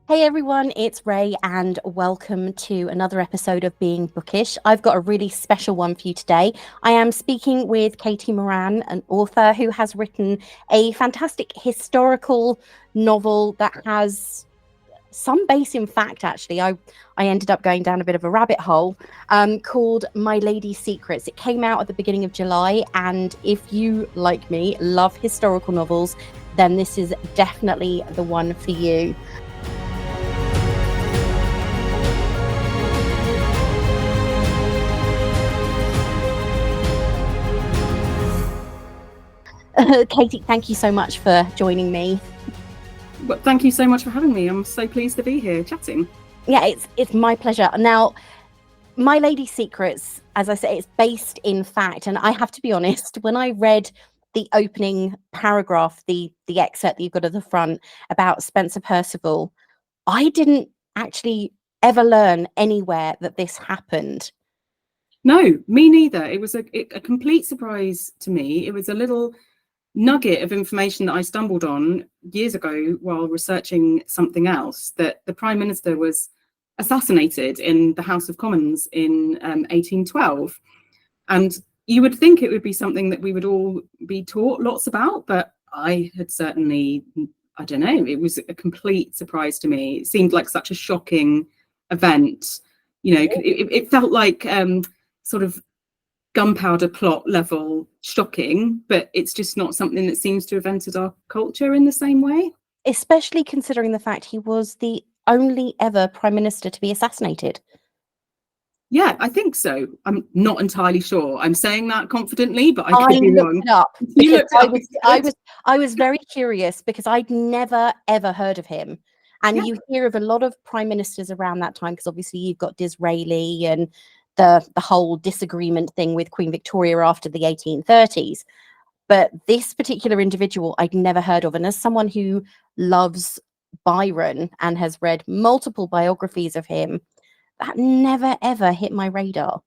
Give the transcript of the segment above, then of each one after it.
Hey everyone, it's Ray, and welcome to another episode of Being Bookish. I've got a really special one for you today. I am speaking with Katy Moran, an author who has written a fantastic historical novel that has some base in fact. Actually, I ended up going down a bit of a rabbit hole, called My Lady's Secrets. It came out at the beginning of July, and if you, like me, love historical novels, then this is definitely the one for you. Katy, thank you so much for joining me. Well, thank you so much for having me. I'm so pleased to be here chatting. Yeah, it's my pleasure. Now, My Lady's Secrets, as I say, it's based in fact, and I have to be honest, when I read the opening paragraph, the excerpt that you've got at the front about Spencer Percival, I didn't actually ever learn anywhere that this happened. No, me neither. It was a complete surprise to me. It was a little nugget of information that I stumbled on years ago while researching something else, that the Prime Minister was assassinated in the House of Commons in 1812. And you would think it would be something that we would all be taught lots about, but I had certainly, I don't know, it was a complete surprise to me. It seemed like such a shocking event. You know, it felt like sort of gunpowder plot level shocking, but it's just not something that seems to have entered our culture in the same way. Especially considering the fact he was the only ever Prime Minister to be assassinated. Yeah, I think so. I'm not entirely sure. I'm saying that confidently, but I could I be looked wrong. it up You because looked it up. I was very curious because I'd never ever heard of him. And Yeah. you hear of a lot of prime ministers around that time because obviously you've got Disraeli and the whole disagreement thing with Queen Victoria after the 1830s. But this particular individual I'd never heard of. And as someone who loves Byron and has read multiple biographies of him, that never ever hit my radar.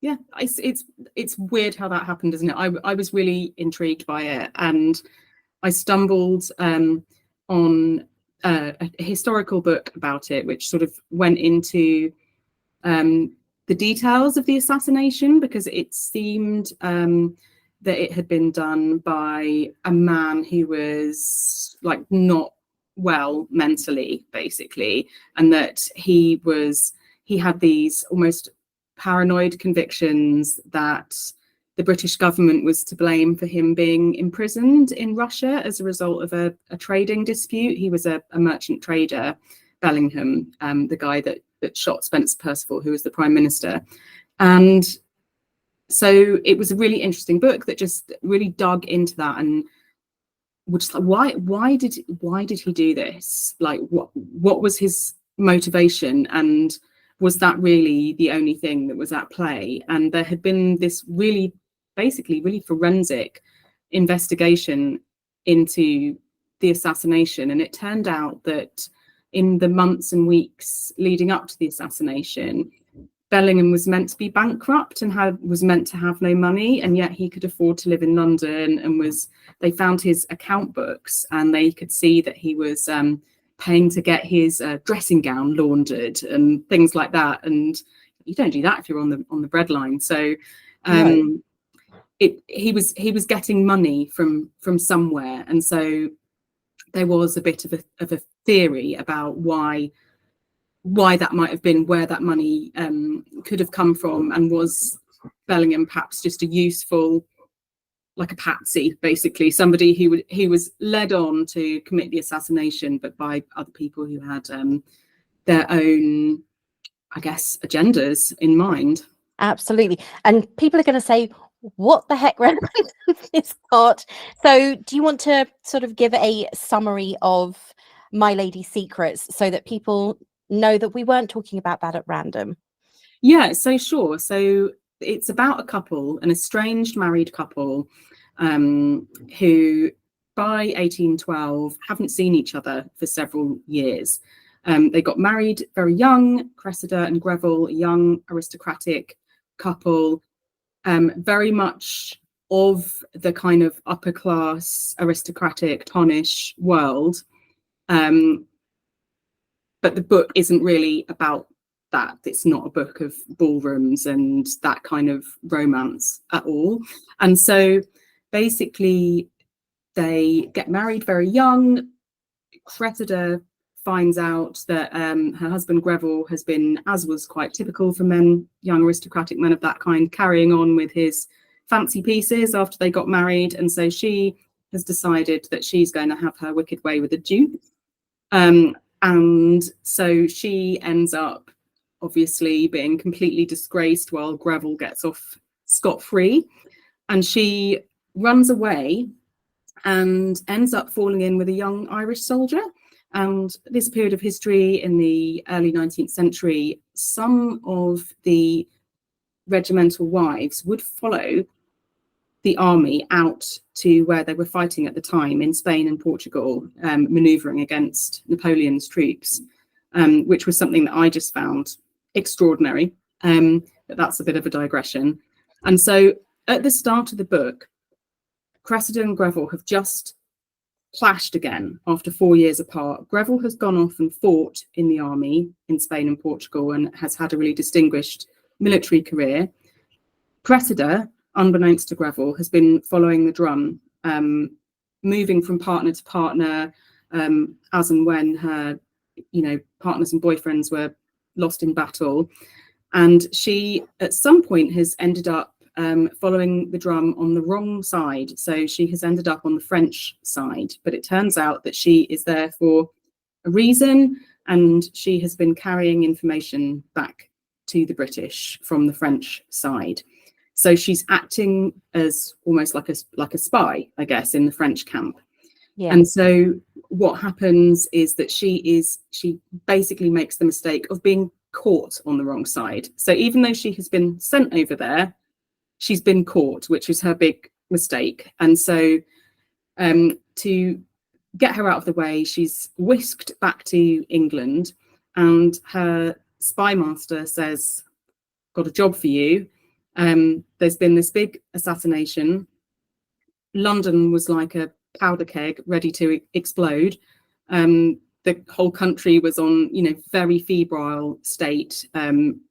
Yeah, it's weird how that happened, isn't it? I was really intrigued by it, and I stumbled on a historical book about it, which sort of went into the details of the assassination, because it seemed that it had been done by a man who was like not well mentally, basically, and that he had these almost paranoid convictions that the British government was to blame for him being imprisoned in Russia as a result of a trading dispute. He was a merchant trader, Bellingham, the guy that shot Spencer Percival, who was the Prime Minister. And so it was a really interesting book that just really dug into that and was like, why did he do this? Like, what was his motivation, and was that really the only thing that was at play? And there had been this really forensic investigation into the assassination, and it turned out that in the months and weeks leading up to the assassination, Bellingham was meant to be bankrupt and was meant to have no money, and yet he could afford to live in London. And they found his account books, and they could see that he was paying to get his dressing gown laundered and things like that. And you don't do that if you're on the breadline. So he was getting money from somewhere, and so there was a bit of a theory about why that might have been, where that money could have come from, and was Bellingham perhaps just a useful, like a patsy, basically, somebody who was led on to commit the assassination, but by other people who had their own, I guess, agendas in mind. Absolutely. And people are going to say, what the heck relevant is this part? So do you want to sort of give a summary of My Lady's Secrets so that people know that we weren't talking about that at random? Yeah, so sure. So it's about a couple, an estranged married couple, who by 1812 haven't seen each other for several years. They got married very young, Cressida and Greville, a young aristocratic couple, very much of the kind of upper class aristocratic Tonish world. but the book isn't really about that. It's not a book of ballrooms and that kind of romance at all. And so basically they get married very young. Cressida finds out that her husband Greville has been, as was quite typical for men, young aristocratic men of that kind, carrying on with his fancy pieces after they got married. And so she has decided that she's going to have her wicked way with the Duke. And so she ends up obviously being completely disgraced while Greville gets off scot-free. And she runs away and ends up falling in with a young Irish soldier. And this period of history in the early 19th century, some of the regimental wives would follow the army out to where they were fighting at the time in Spain and Portugal, manoeuvring against Napoleon's troops, which was something that I just found extraordinary. But that's a bit of a digression. And so at the start of the book, Cressida and Greville have just clashed again after 4 years apart. Greville has gone off and fought in the army in Spain and Portugal and has had a really distinguished military career. Cressida, unbeknownst to Greville, has been following the drum, moving from partner to partner, as and when her, partners and boyfriends were lost in battle. And she, at some point, has ended up following the drum on the wrong side. So she has ended up on the French side, but it turns out that she is there for a reason, and she has been carrying information back to the British from the French side. So she's acting as almost like a spy, I guess, in the French camp. Yeah. And so what happens is that she basically makes the mistake of being caught on the wrong side. So even though she has been sent over there, she's been caught, which is her big mistake. And so to get her out of the way, she's whisked back to England, and her spy master says, "Got a job for you. There's been this big assassination. London was like a powder keg ready to explode. The whole country was on, very febrile state, on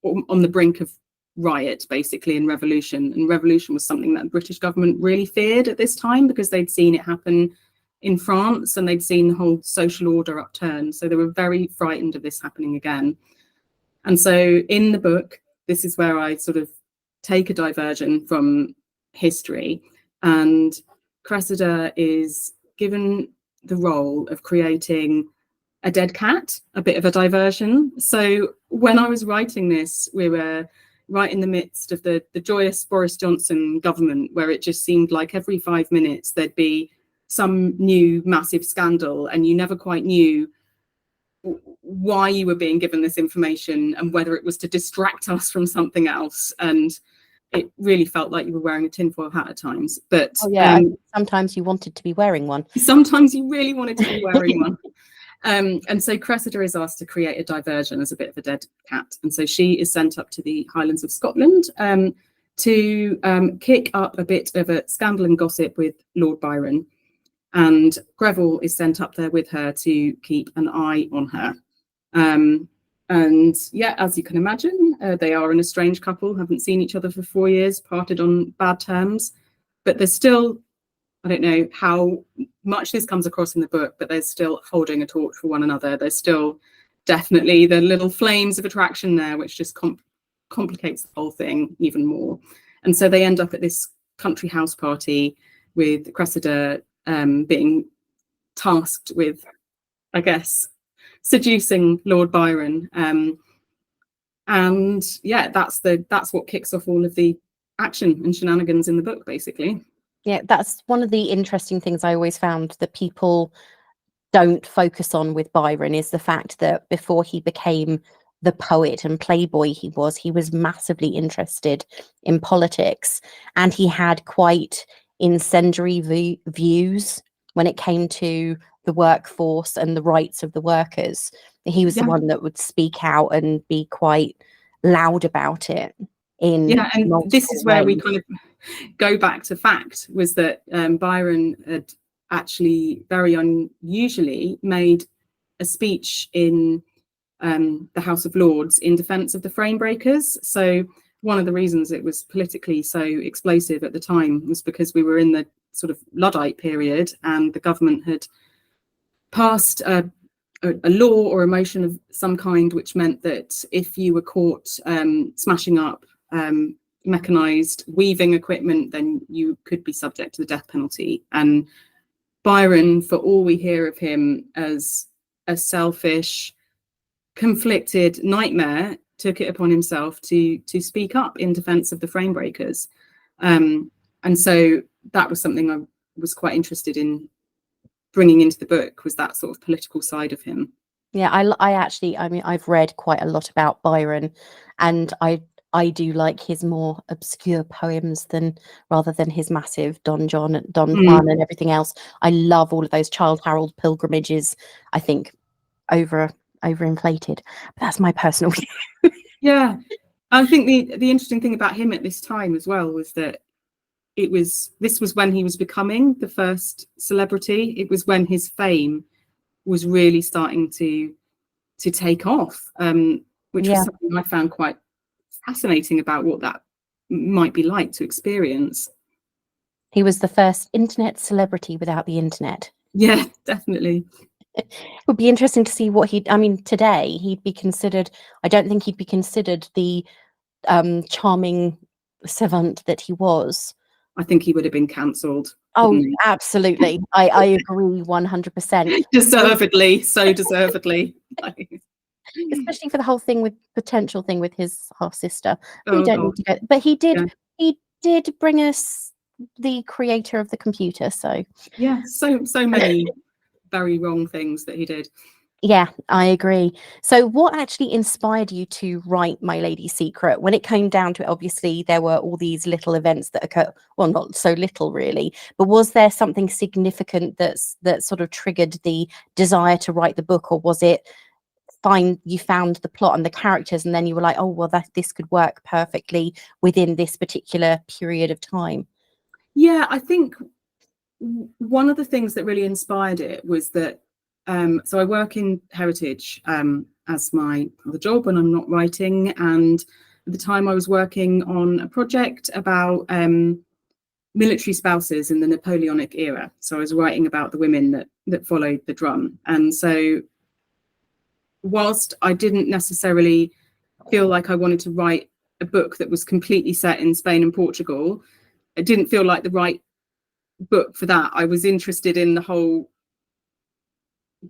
the brink of riot, basically, and revolution. And revolution was something that the British government really feared at this time, because they'd seen it happen in France and they'd seen the whole social order upturned. So they were very frightened of this happening again. And so in the book, this is where I sort of take a diversion from history, and Cressida is given the role of creating a dead cat, a bit of a diversion. So when I was writing this, we were right in the midst of the joyous Boris Johnson government, where it just seemed like every 5 minutes there'd be some new massive scandal, and you never quite knew why you were being given this information and whether it was to distract us from something else. And it really felt like you were wearing a tinfoil hat at times. But sometimes you wanted to be wearing one. Sometimes you really wanted to be wearing one. And so Cressida is asked to create a diversion as a bit of a dead cat. And so she is sent up to the Highlands of Scotland to kick up a bit of a scandal and gossip with Lord Byron. And Greville is sent up there with her to keep an eye on her. And yeah, as you can imagine, they are an estranged couple, haven't seen each other for 4 years, parted on bad terms. But there's still, I don't know how much this comes across in the book, but they're still holding a torch for one another. There's still definitely the little flames of attraction there, which just complicates the whole thing even more. And so they end up at this country house party with Cressida being tasked with, I guess, seducing Lord Byron. And yeah, that's what kicks off all of the action and shenanigans in the book, basically. Yeah, that's one of the interesting things I always found that people don't focus on with Byron, is the fact that before he became the poet and playboy he was massively interested in politics, and he had quite incendiary views when it came to the workforce and the rights of the workers. He was the one that would speak out and be quite loud about it. And this is where we kind of go back to fact, was that Byron had actually very unusually made a speech in the House of Lords in defence of the frame breakers. So one of the reasons it was politically so explosive at the time was because we were in the sort of Luddite period, and the government had passed a law or a motion of some kind, which meant that if you were caught smashing up mechanized weaving equipment, then you could be subject to the death penalty. And Byron, for all we hear of him as a selfish, conflicted nightmare, took it upon himself to speak up in defense of the frame breakers. And so that was something I was quite interested in bringing into the book, was that sort of political side of him. Yeah, I mean, I've read quite a lot about Byron, and I do like his more obscure poems rather than his massive Don Juan and everything else. I love all of those Childe Harold pilgrimages. I think overinflated, but that's my personal view. Yeah, I think the interesting thing about him at this time as well was that this was when he was becoming the first celebrity. It was when his fame was really starting to take off, which was something I found quite fascinating about what that might be like to experience. He was the first internet celebrity without the internet. Yeah, definitely. It would be interesting to see what today he'd be considered. I don't think he'd be considered the charming savant that he was. I think he would have been cancelled. Oh, absolutely. I agree 100%. Deservedly, so deservedly. Especially for the whole potential thing with his half sister. We don't need to go, but he did bring us the creator of the computer. So yeah, so many very wrong things that he did. Yeah, I agree. So what actually inspired you to write My Lady's Secret? When it came down to it, obviously there were all these little events that occur, well, not so little really, but was there something significant that sort of triggered the desire to write the book, or was it you found the plot and the characters and then you were like, oh, well, this could work perfectly within this particular period of time? Yeah, I think one of the things that really inspired it was that so I work in heritage as my other job when I'm not writing, and at the time I was working on a project about military spouses in the Napoleonic era. So I was writing about the women that followed the drum. And so whilst I didn't necessarily feel like I wanted to write a book that was completely set in Spain and Portugal, it didn't feel like the right book for that. I was interested in the whole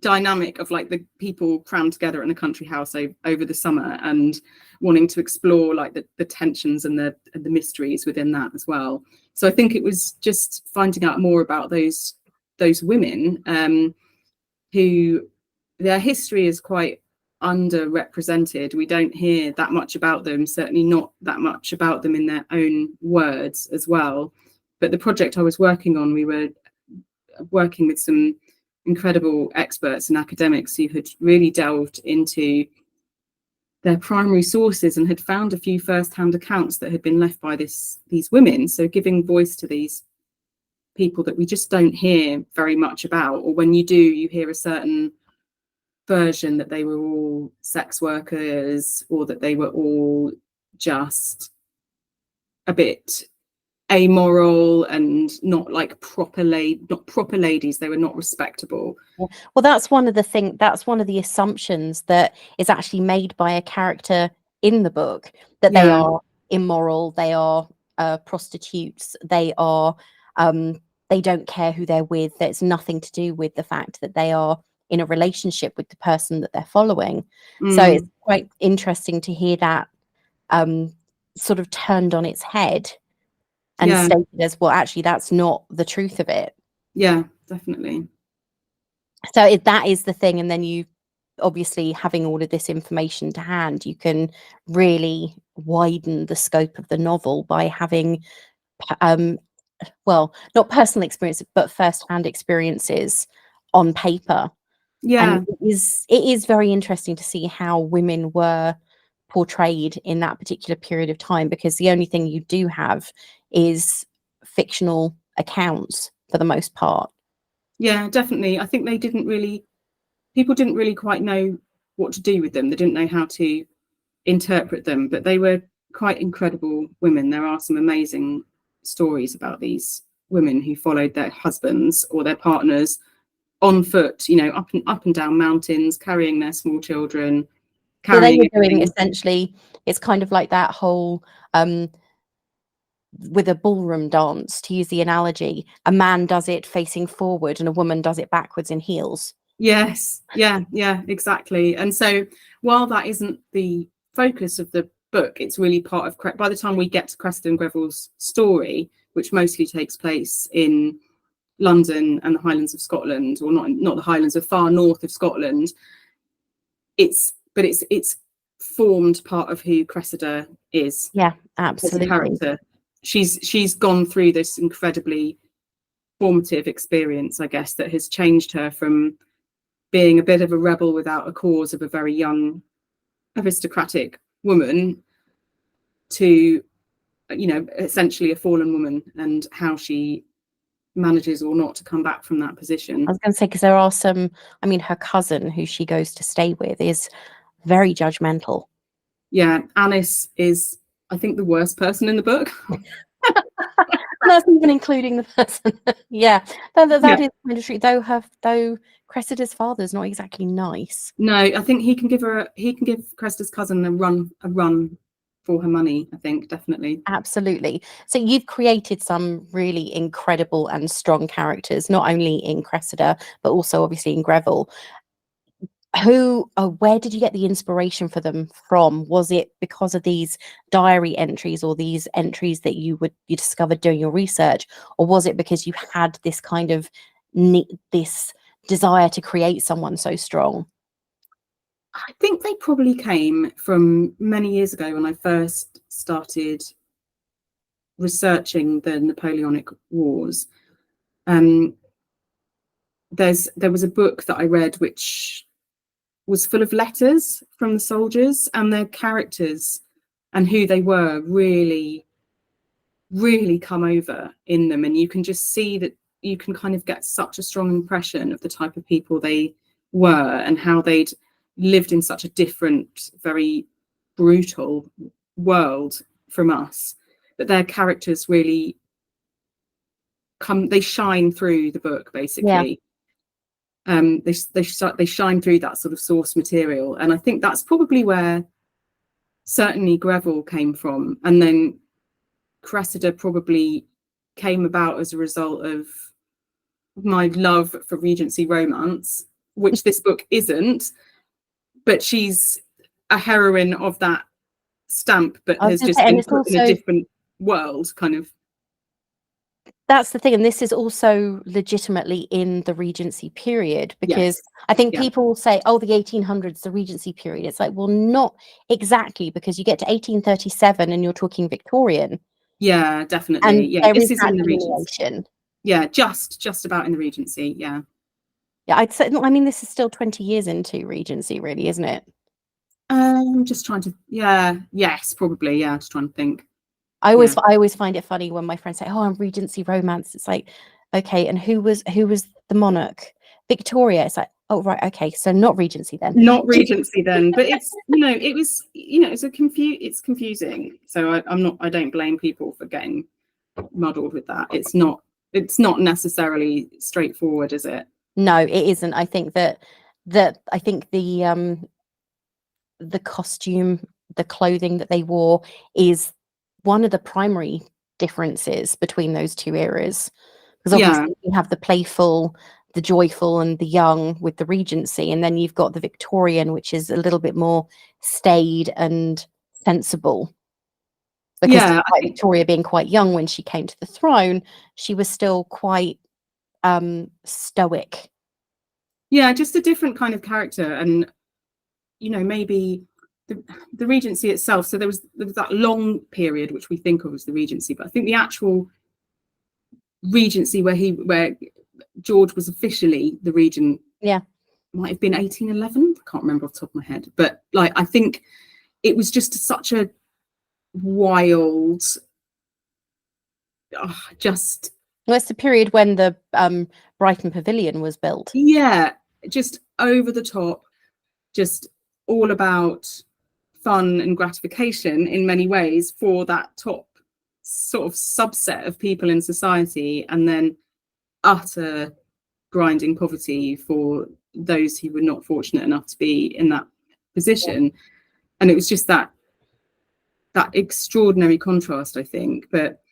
dynamic of like the people crammed together in a country house over the summer, and wanting to explore like the tensions and the mysteries within that as well. So I think it was just finding out more about those women who their history is quite underrepresented. We don't hear that much about them, certainly not that much about them in their own words as well. But the project I was working on, we were working with some incredible experts and academics who had really delved into their primary sources and had found a few first-hand accounts that had been left by these women. So giving voice to these people that we just don't hear very much about, or when you do, you hear a certain version that they were all sex workers, or that they were all just a bit amoral and not like proper ladies. They were not respectable. Well, that's one of the assumptions that is actually made by a character in the book, that they are immoral, they are prostitutes, they are they don't care who they're with. That's nothing to do with the fact that they are in a relationship with the person that they're following. So it's quite interesting to hear that sort of turned on its head and stated as, well, actually that's not the truth of it. Yeah, definitely. So that is the thing. And then you obviously, having all of this information to hand, you can really widen the scope of the novel by having well, not personal experience, but first-hand experiences on paper. And it is very interesting to see how women were portrayed in that particular period of time, because the only thing you do have is fictional accounts for the most part. Yeah, definitely. I think they didn't really people didn't really quite know what to do with them. They didn't know how to interpret them, but they were quite incredible women. There are some amazing stories about these women who followed their husbands or their partners on foot, you know, up and down mountains, carrying their small children, So they carrying were doing everything. essentially, it's kind of like that whole with a ballroom dance, to use the analogy, a man does it facing forward and a woman does it backwards in heels. Yes, yeah, exactly. And so while that isn't the focus of the book, it's really part of, by the time we get to Cressida and Greville's story, which mostly takes place in London and the Highlands of Scotland, or not the Highlands, of far north of Scotland, it's formed part of who Cressida is. Yeah, As a absolutely. character. She's gone through this incredibly formative experience, I guess, that has changed her from being a bit of a rebel without a cause of a very young aristocratic woman to, you know, essentially a fallen woman, and how she manages or not to come back from that position. I was going to say, because there are some, I mean, her cousin who she goes to stay with is very judgmental. Yeah, Alice is, I think, the worst person in the book. That's even including the person. Yeah, that is kind of true. Though Cressida's father's not exactly nice. No, I think he can give Cressida's cousin a run for her money, I think, definitely. Absolutely. So you've created some really incredible and strong characters, not only in Cressida, but also obviously in Greville. Where did you get the inspiration for them from? Was it because of these diary entries or these entries that you discovered doing your research, or was it because you had this kind of this desire to create someone so strong? I think they probably came from many years ago when I first started researching the Napoleonic Wars. There was a book that I read which was full of letters from the soldiers, and their characters and who they were really come over in them, and you can just see that you can kind of get such a strong impression of the type of people they were and how they'd lived in such a different, very brutal world from us, but their characters really they shine through the book, basically. They shine through that sort of source material, and I think that's probably where certainly Greville came from, and then Cressida probably came about as a result of my love for Regency romance, which this book isn't, but she's a heroine of that stamp, but has just been put in a different world, kind of. That's the thing, and this is also legitimately in the Regency period, because I think people will say, oh, the 1800s, the Regency period. It's like, well, not exactly, because you get to 1837 and you're talking Victorian. Yeah, definitely. And this is in the Regency. Yeah, just about in the Regency. Yeah, I'd say. I mean, this is still 20 years into Regency, really, isn't it? I'm just trying to. Yes, probably. Yeah, just trying to think. I always find it funny when my friends say, "Oh, I'm Regency romance." It's like, okay, and who was the monarch? Victoria. It's like, oh right, okay, so not Regency then. Not Regency then, but it's it's confusing. So I don't blame people for getting muddled with that. It's not necessarily straightforward, is it? No, it isn't. I think the costume, the clothing that they wore is one of the primary differences between those two eras, because obviously you have the playful, the joyful, and the young with the Regency, and then you've got the Victorian, which is a little bit more staid and sensible, because Victoria being quite young when she came to the throne, she was still quite stoic. Just a different kind of character. And maybe the Regency itself, so there was that long period which we think of as the Regency, but I think the actual Regency where George was officially the regent might have been 1811. I can't remember off the top of my head, but like I think it was just such a wild well, it's the period when the Brighton Pavilion was built. Yeah, just over the top, just all about fun and gratification in many ways for that top sort of subset of people in society, and then utter grinding poverty for those who were not fortunate enough to be in that position. And it was just that extraordinary contrast, I think. But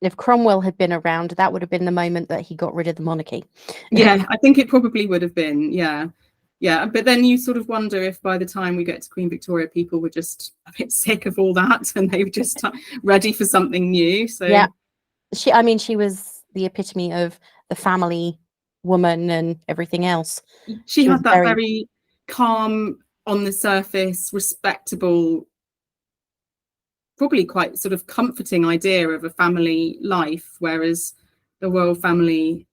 if Cromwell had been around, that would have been the moment that he got rid of the monarchy. Yeah, I think it probably would have been. Yeah, but then you sort of wonder if by the time we get to Queen Victoria, people were just a bit sick of all that and they were just ready for something new. So yeah, she was the epitome of the family woman and everything else. She had that very calm, on the surface, respectable, probably quite sort of comforting idea of a family life, whereas the royal family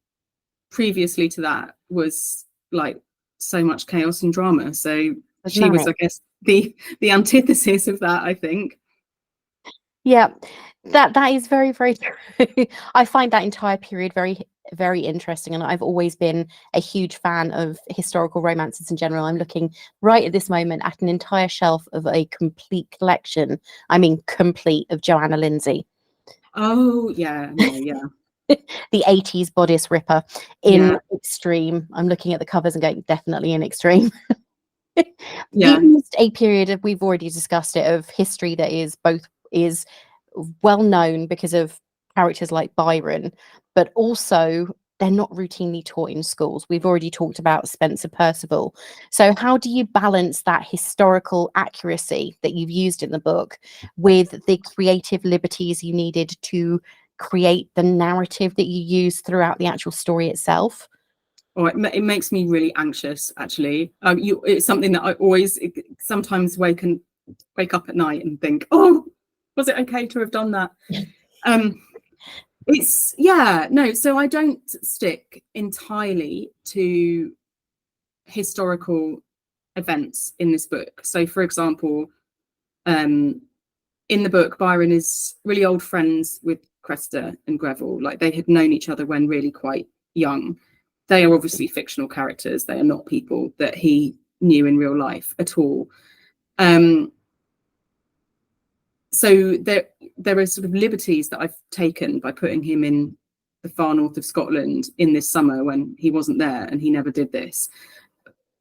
previously to that was like so much chaos and drama. So she was, I guess, the antithesis of that, I think. Yeah, that is very, very true. I find that entire period very, very interesting, and I've always been a huge fan of historical romances in general. I'm looking right at this moment at an entire shelf of a complete collection. I mean, complete, of Joanna Lindsay. Oh yeah, no, yeah. The 80s bodice ripper in extreme. I'm looking at the covers and going, definitely in extreme. Used a period, we've already discussed it, of history that is well known because of characters like Byron, but also they're not routinely taught in schools. We've already talked about Spencer Perceval. So how do you balance that historical accuracy that you've used in the book with the creative liberties you needed to create the narrative that you use throughout the actual story itself? Oh, it makes me really anxious, actually. It's something that I always sometimes wake up at night and think, oh, was it okay to have done that? So I don't stick entirely to historical events in this book. So, for example, in the book, Byron is really old friends with Cressida and Greville. Like, they had known each other when really quite young. They are obviously fictional characters. They are not people that he knew in real life at all. So there are sort of liberties that I've taken by putting him in the far north of Scotland in this summer when he wasn't there, and he never did this.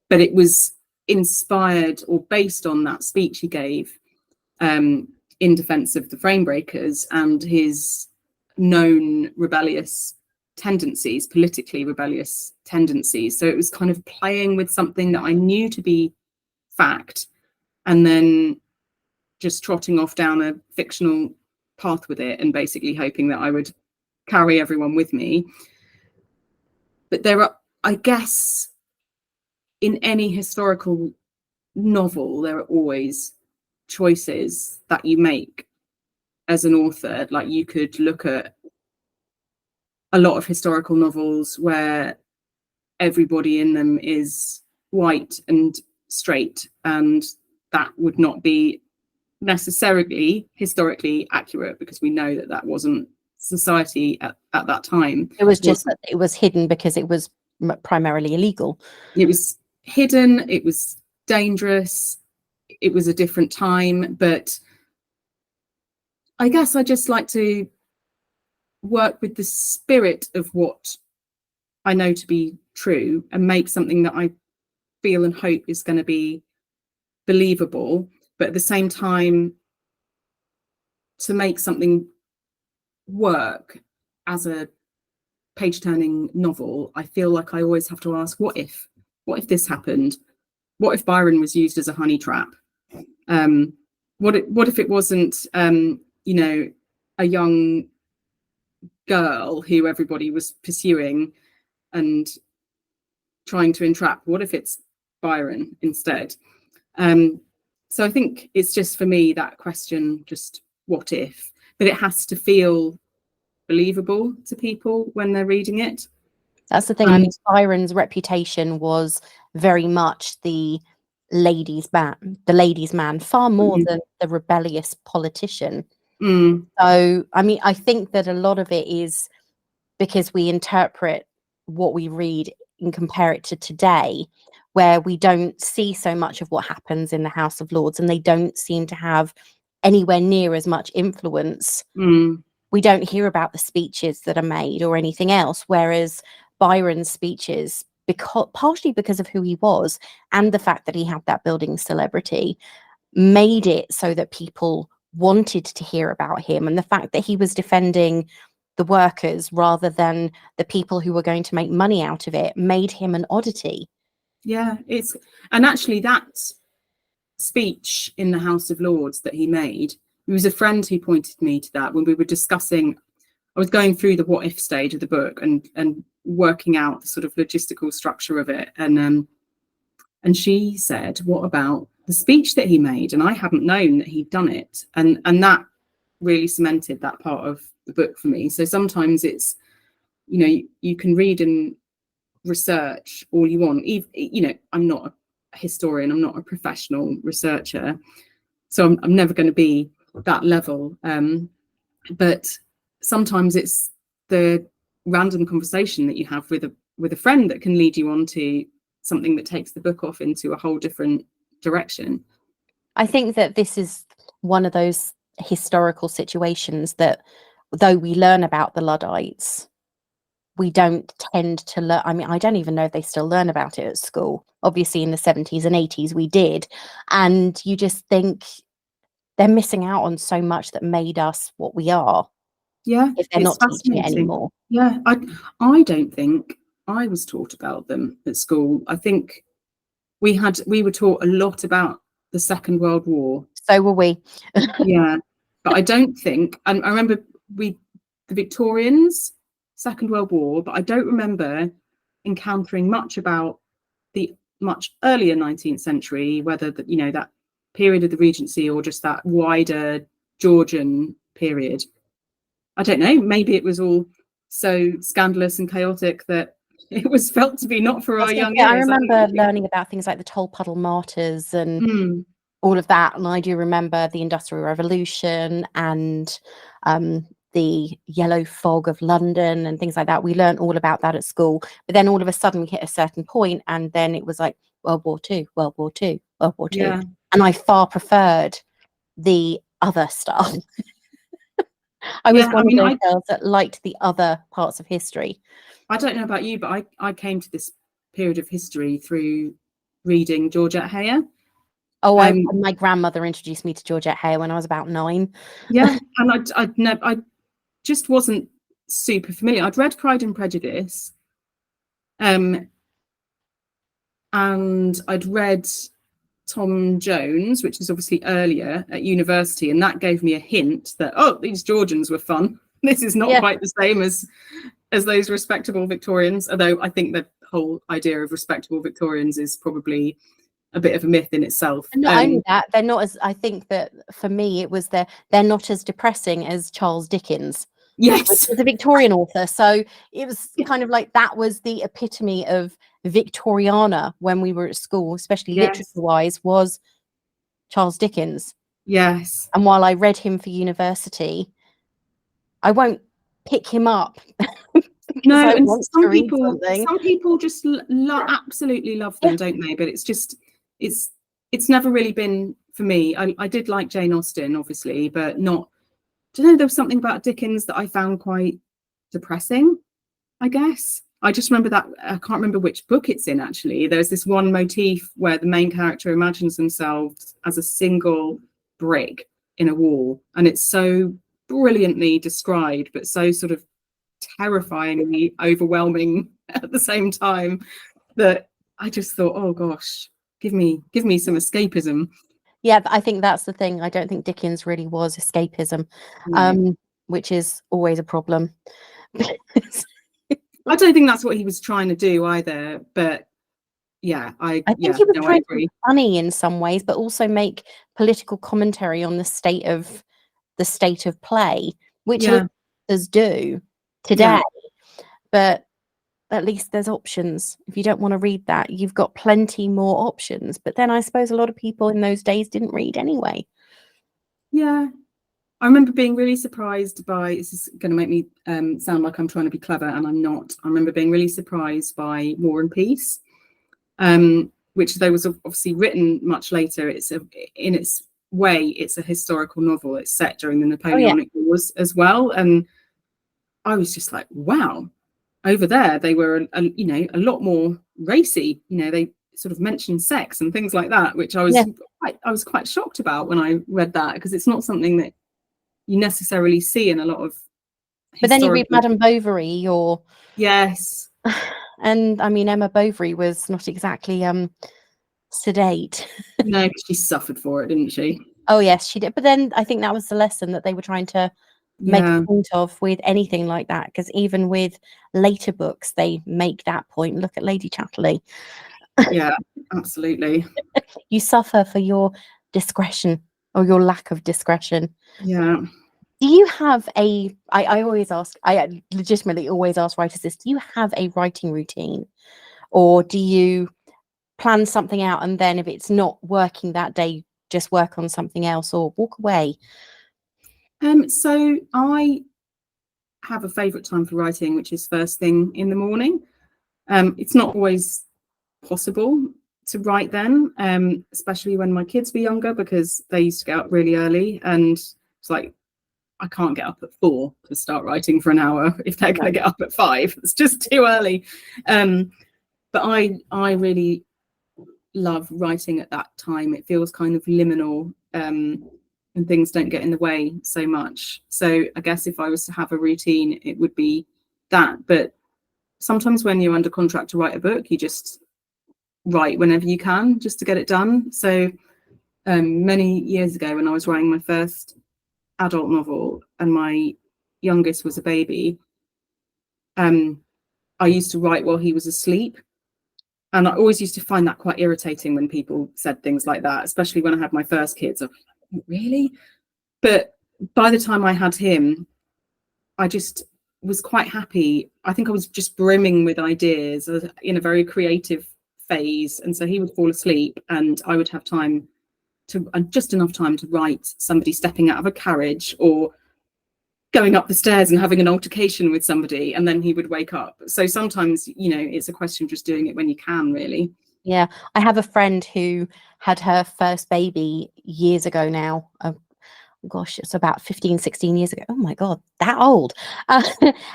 But it was inspired or based on that speech he gave in defense of the frame breakers and his known rebellious tendencies, politically rebellious tendencies. So it was kind of playing with something that I knew to be fact, and then just trotting off down a fictional path with it and basically hoping that I would carry everyone with me. But there are, I guess, in any historical novel, there are always choices that you make as an author. Like, you could look at a lot of historical novels where everybody in them is white and straight, and that would not be necessarily historically accurate, because we know that wasn't society at that time. It was just that it was hidden because it was primarily illegal. It was hidden, it was dangerous, it was a different time. But I guess I just like to work with the spirit of what I know to be true and make something that I feel and hope is going to be believable, but at the same time to make something work as a page-turning novel. I feel like I always have to ask, what if this happened? What if Byron was used as a honey trap? What if it wasn't a young girl who everybody was pursuing and trying to entrap? What if it's Byron instead? So I think it's just, for me, that question, just what if, but it has to feel believable to people when they're reading it. That's the thing. I mean, Byron's reputation was very much the ladies' man, far more than the rebellious politician. So, I mean, I think that a lot of it is because we interpret what we read and compare it to today, where we don't see so much of what happens in the House of Lords, and they don't seem to have anywhere near as much influence. We don't hear about the speeches that are made or anything else, whereas Byron's speeches, partially because of who he was and the fact that he had that building celebrity, made it so that people wanted to hear about him, and the fact that he was defending the workers rather than the people who were going to make money out of it made him an oddity. Yeah, and actually that speech in the House of Lords that he made, it was a friend who pointed me to that when we were discussing. I was going through the what if stage of the book and working out the sort of logistical structure of it, and she said, "What about the speech that he made?" And I hadn't known that he'd done it, and that really cemented that part of the book for me. So sometimes it's, you can read and research all you want. I'm not a historian, I'm not a professional researcher, so I'm never going to be that level. But sometimes it's the random conversation that you have with a friend that can lead you on to something that takes the book off into a whole different direction. I think that this is one of those historical situations that, though we learn about the Luddites, we don't tend to learn. I mean, I don't even know if they still learn about it at school. Obviously, in the 70s and 80s, we did. And you just think they're missing out on so much that made us what we are. Yeah, if they're not teaching it anymore. Yeah, I don't think I was taught about them at school. I think we were taught a lot about the Second World War. So were we. Yeah, but I don't think, and I remember the Victorians, Second World War, but I don't remember encountering much about the much earlier 19th century, whether that, that period of the Regency or just that wider Georgian period. I don't know, maybe it was all so scandalous and chaotic that it was felt to be not for our young ears. I remember learning about things like the Tolpuddle martyrs and all of that, and I do remember the Industrial Revolution and the yellow fog of London and things like that. We learned all about that at school, but then all of a sudden we hit a certain point and then it was like World War II, World War II, World War II. Yeah. And I far preferred the other stuff. I was one of those girls that liked the other parts of history. I don't know about you, but I came to this period of history through reading Georgette Heyer. Oh, my grandmother introduced me to Georgette Heyer when I was about 9. Yeah, and I just wasn't super familiar. I'd read Pride and Prejudice, and I'd read Tom Jones, which is obviously earlier at university, and that gave me a hint that, oh, these Georgians were fun. This is not quite the same as those respectable Victorians, although I think the whole idea of respectable Victorians is probably a bit of a myth in itself. And not only that, they're not as, I think that for me it was they're not as depressing as Charles Dickens. Yes, which was a Victorian author, so it was kind of like that was the epitome of Victoriana when we were at school, especially literature-wise, was Charles Dickens. Yes. And while I read him for university, I won't pick him up. No, and some people just absolutely love them, don't they? But it's just it's never really been for me. I did like Jane Austen, obviously, but not. I don't know, there was something about Dickens that I found quite depressing, I guess. I just remember that, I can't remember which book it's in, actually. There's this one motif where the main character imagines themselves as a single brick in a wall, and it's so brilliantly described, but so sort of terrifyingly overwhelming at the same time, that I just thought, oh gosh, give me some escapism. Yeah, I think that's the thing. I don't think Dickens really was escapism, which is always a problem. I don't think that's what he was trying to do either, but yeah, I think he was trying to be funny in some ways, but also make political commentary on the state of play, which authors do today. But at least there's options. If you don't want to read that, you've got plenty more options. But then I suppose a lot of people in those days didn't read anyway. Yeah, I remember being really surprised by, this is going to make me sound like I'm trying to be clever, and I'm not. I remember being really surprised by War and Peace, which though was obviously written much later. In its way, it's a historical novel. It's set during the Napoleonic Wars as well. And I was just like, wow, over there, they were, a lot more racy. They sort of mentioned sex and things like that, which I was quite shocked about when I read that, because it's not something that you necessarily see in a lot of but then you read Madame Bovary or yes, and I mean Emma Bovary was not exactly sedate. No, she suffered for it, didn't she? Oh yes, she did. But then I think that was the lesson that they were trying to make a point of with anything like that, because even with later books they make that point. Look at Lady Chatterley. Yeah, absolutely. You suffer for your discretion or your lack of discretion. Yeah. Do you have I always ask, I legitimately always ask writers this, do you have a writing routine, or do you plan something out and then if it's not working that day, just work on something else or walk away? So I have a favourite time for writing, which is first thing in the morning. It's not always possible to write then, especially when my kids were younger, because they used to get up really early, and it's like, I can't get up at 4 to start writing for an hour if they're going to get up at 5. It's just too early. But I really love writing at that time. It feels kind of liminal, and things don't get in the way so much. So I guess if I was to have a routine, it would be that. But sometimes when you're under contract to write a book, you just write whenever you can just to get it done. So many years ago, when I was writing my first adult novel and my youngest was a baby, I used to write while he was asleep. And I always used to find that quite irritating when people said things like that, especially when I had my first kids. I was like, really? But by the time I had him, I just was quite happy. I think I was just brimming with ideas in a very creative phase. And so he would fall asleep and I would have time to, just enough time to write somebody stepping out of a carriage or going up the stairs and having an altercation with somebody, and then he would wake up. So sometimes, it's a question of just doing it when you can, really. Yeah, I have a friend who had her first baby years ago now. Gosh, it's about 15, 16 years ago. Oh my God, that old.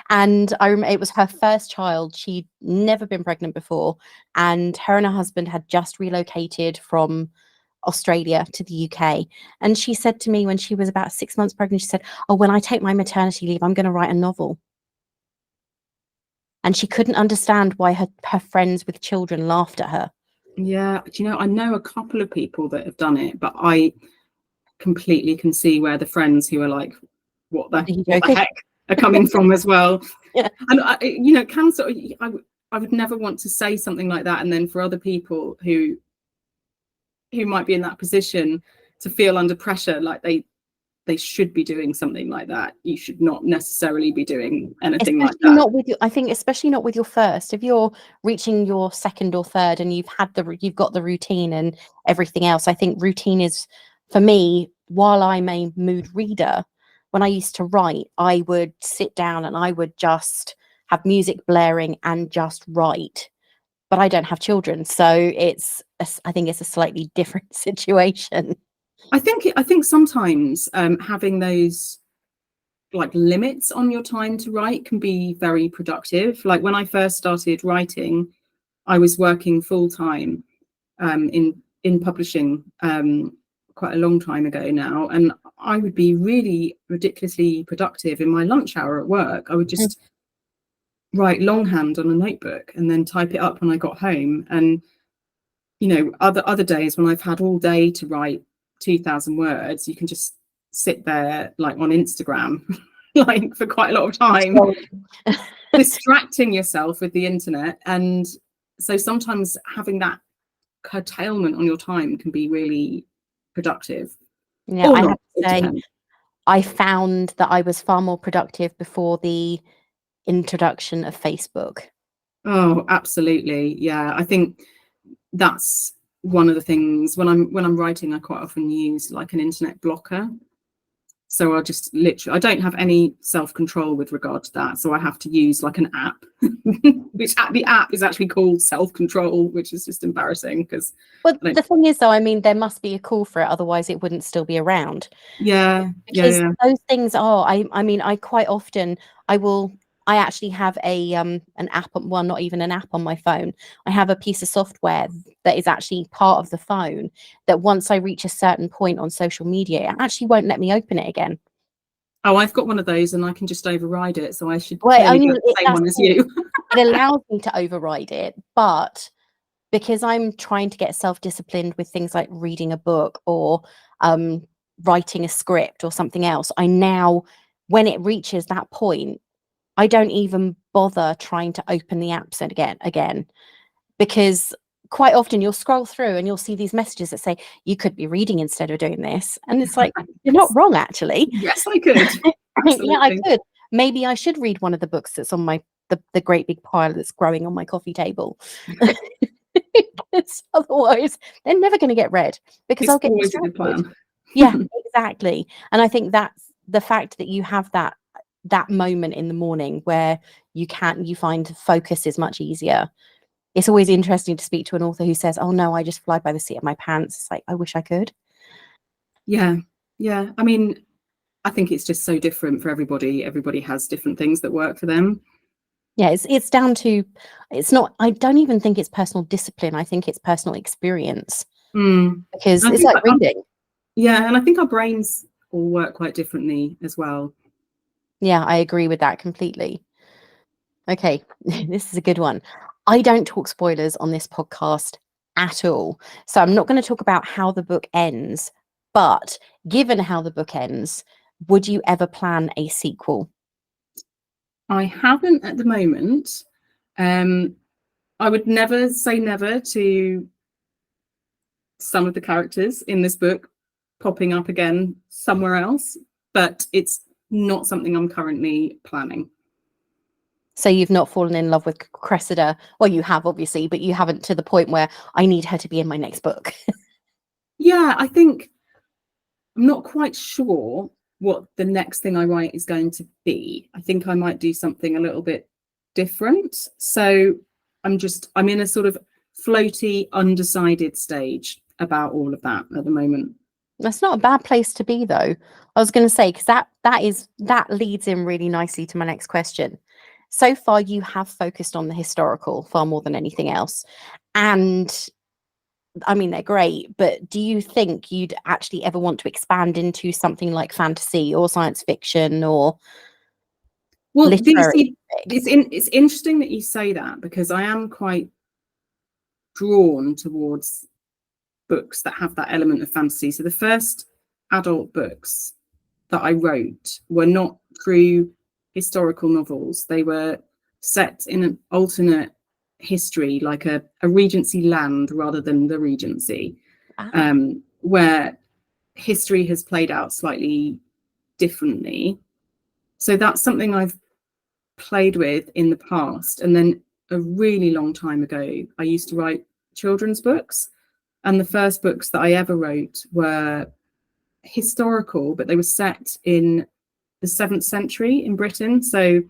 And I remember it was her first child. She'd never been pregnant before. And her husband had just relocated from Australia to the UK. And she said to me when she was about 6 months pregnant, she said, oh, when I take my maternity leave, I'm going to write a novel. And she couldn't understand why her friends with children laughed at her. Yeah, I know a couple of people that have done it, but I completely can see where the friends who are like, what the heck are coming from as well. Yeah. And can sort of, I would never want to say something like that, and then for other people who might be in that position to feel under pressure, like they should be doing something like that. You should not necessarily be doing anything like that. Not with I think especially not with your first. If you're reaching your second or third and you've got the routine and everything else, I think routine is, for me, while I'm a mood reader, when I used to write, I would sit down and I would just have music blaring and just write. But I don't have children, so I think it's a slightly different situation. I think sometimes having those like limits on your time to write can be very productive. Like when I first started writing, I was working full time in publishing quite a long time ago now, and I would be really ridiculously productive in my lunch hour at work. I would just write longhand on a notebook and then type it up when I got home. And other days when I've had all day to write 2,000 words, you can just sit there like on Instagram like for quite a lot of time distracting yourself with the internet. And so sometimes having that curtailment on your time can be really productive. Yeah, I have to say, I found that I was far more productive before the introduction of Facebook. Oh, absolutely. Yeah, I think that's one of the things when I'm writing, I quite often use like an internet blocker. So I just literally, I don't have any self-control with regard to that. So I have to use like an app, which the app is actually called self-control, which is just embarrassing because. Well, the thing is, though, I mean, there must be a call for it, otherwise it wouldn't still be around. Yeah, Because those things are, I mean, I quite often, I actually have an app, well, not even an app on my phone. I have a piece of software that is actually part of the phone that once I reach a certain point on social media, it actually won't let me open it again. Oh, I've got one of those and I can just override it. So I should Well, clearly get the same one as you. It allows me to override it, but because I'm trying to get self-disciplined with things like reading a book or writing a script or something else, I now, when it reaches that point, I don't even bother trying to open the apps again, because quite often you'll scroll through and you'll see these messages that say you could be reading instead of doing this, and it's like, you're not wrong, actually. Yes, I could. Yeah, I could. Maybe I should read one of the books that's on the great big pile that's growing on my coffee table. Because otherwise they're never going to get read, because I'll get always a good plan. Yeah, exactly. And I think that's the fact that you have that moment in the morning where you find focus is much easier. It's always interesting to speak to an author who says, oh no, I just fly by the seat of my pants. It's like, I wish I could. Yeah. I mean, I think it's just so different for everybody. Everybody has different things that work for them. Yeah, it's down to, it's not, I don't even think it's personal discipline. I think it's personal experience. Because it's like reading. Yeah, and I think our brains all work quite differently as well. Yeah, I agree with that completely. Okay, this is a good one. I don't talk spoilers on this podcast at all. So I'm not going to talk about how the book ends, but given how the book ends, would you ever plan a sequel? I haven't at the moment. I would never say never to some of the characters in this book popping up again somewhere else, but it's not something I'm currently planning. So you've not fallen in love with Cressida? Well, you have, obviously, but you haven't to the point where I need her to be in my next book. Yeah, I think I'm not quite sure what the next thing I write is going to be. I think I might do something a little bit different. So I'm in a sort of floaty, undecided stage about all of that at the moment. That's not a bad place to be, though. I was going to say, because that leads in really nicely to my next question. So far, you have focused on the historical far more than anything else. And I mean, they're great, but do you think you'd actually ever want to expand into something like fantasy or science fiction or literary? It's interesting that you say that, because I am quite drawn towards books that have that element of fantasy. So the first adult books that I wrote were not true historical novels. They were set in an alternate history, like a Regency land rather than the Regency, where history has played out slightly differently. So that's something I've played with in the past. And then a really long time ago, I used to write children's books. And the first books that I ever wrote were historical, but they were set in the 7th century in Britain. So,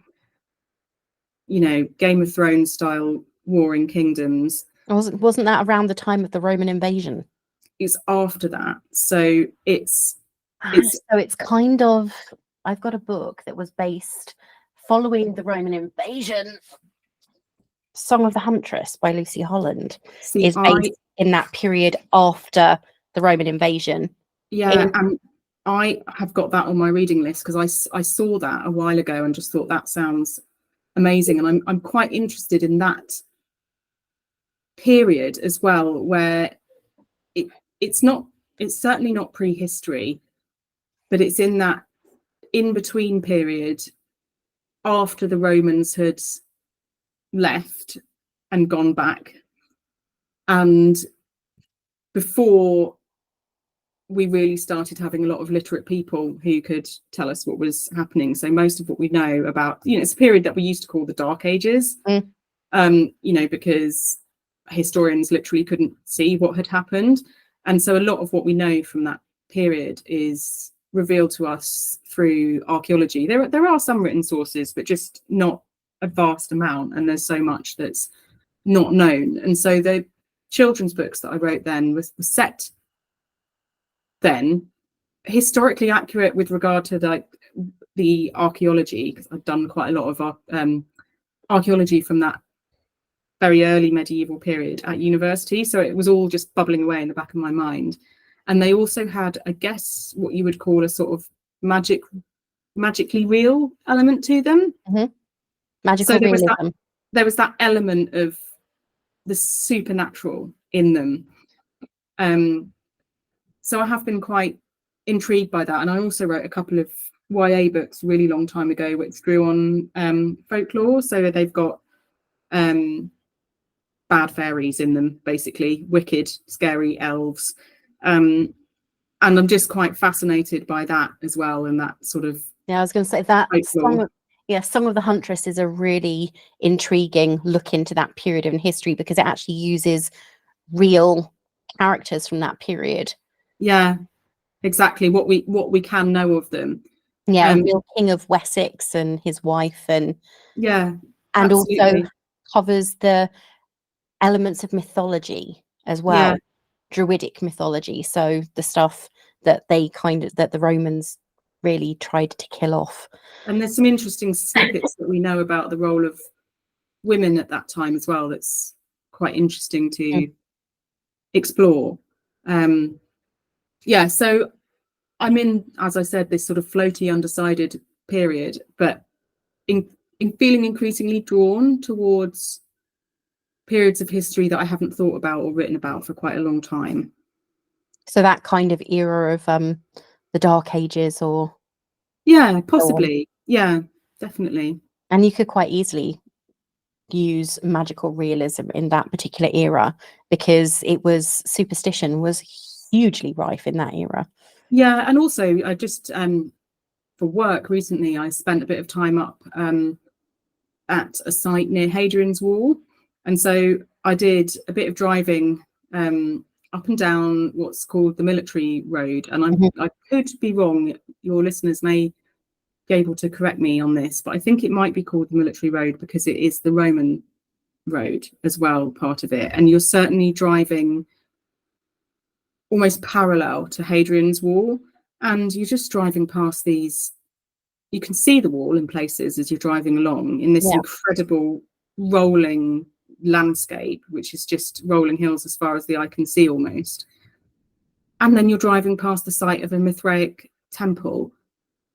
Game of Thrones style warring kingdoms. Wasn't that around the time of the Roman invasion? It's after that. So it's kind of, I've got a book that was based following the Roman invasion. Song of the Huntress by Lucy Holland is based in that period after the Roman invasion. Yeah, and I have got that on my reading list because I saw that a while ago and just thought that sounds amazing, and I'm quite interested in that period as well, where it's certainly not prehistory, but it's in that in between period after the Romans had left and gone back, and before we really started having a lot of literate people who could tell us what was happening. So most of what we know about, it's a period that we used to call the Dark Ages, because historians literally couldn't see what had happened. And so a lot of what we know from that period is revealed to us through archaeology. There are some written sources, but just not a vast amount, and there's so much that's not known. And so the children's books that I wrote then was set then historically accurate with regard to like the archaeology, because I've done quite a lot of archaeology from that very early medieval period at university, so it was all just bubbling away in the back of my mind. And they also had, I guess, what you would call a sort of magically real element to them. Magical realism. There was that element of the supernatural in them. So I have been quite intrigued by that. And I also wrote a couple of YA books a really long time ago, which drew on folklore. So they've got bad fairies in them, basically, wicked, scary elves. And I'm just quite fascinated by that as well. And that sort of... Yeah, I was going to say that Song of the Huntress is a really intriguing look into that period in history, because it actually uses real characters from that period. Yeah, exactly. What we can know of them. Yeah, real King of Wessex and his wife, and yeah, and absolutely. Also covers the elements of mythology as well, Druidic mythology. So the stuff that that the Romans really tried to kill off. And there's some interesting snippets that we know about the role of women at that time as well. That's quite interesting to explore. Yeah, so I'm in, as I said, this sort of floaty, undecided period, but in feeling increasingly drawn towards periods of history that I haven't thought about or written about for quite a long time. So that kind of era of the Dark Ages, or... Yeah, possibly. Yeah, definitely. And you could quite easily use magical realism in that particular era, because superstition was hugely rife in that era. Yeah, and also I just for work recently, I spent a bit of time up at a site near Hadrian's Wall, and so I did a bit of driving up and down what's called the Military Road, and I could be wrong. Your listeners may be able to correct me on this, but I think it might be called the Military Road because it is the Roman road as well, part of it, and you're certainly driving almost parallel to Hadrian's Wall, and you're just driving past these... You can see the wall in places as you're driving along in this incredible rolling landscape, which is just rolling hills as far as the eye can see almost. And then you're driving past the site of a Mithraic temple,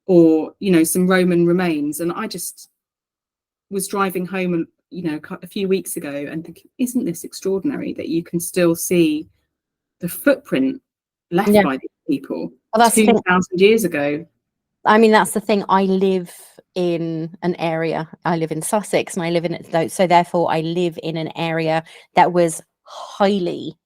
or, you know, some Roman remains. And I just was driving home, you know, a few weeks ago and thinking, isn't this extraordinary that you can still see the footprint left by these people 2,000 years ago? I mean, that's the thing. I live in an area. I live in Sussex, and I live in it. So therefore, I live in an area that was highly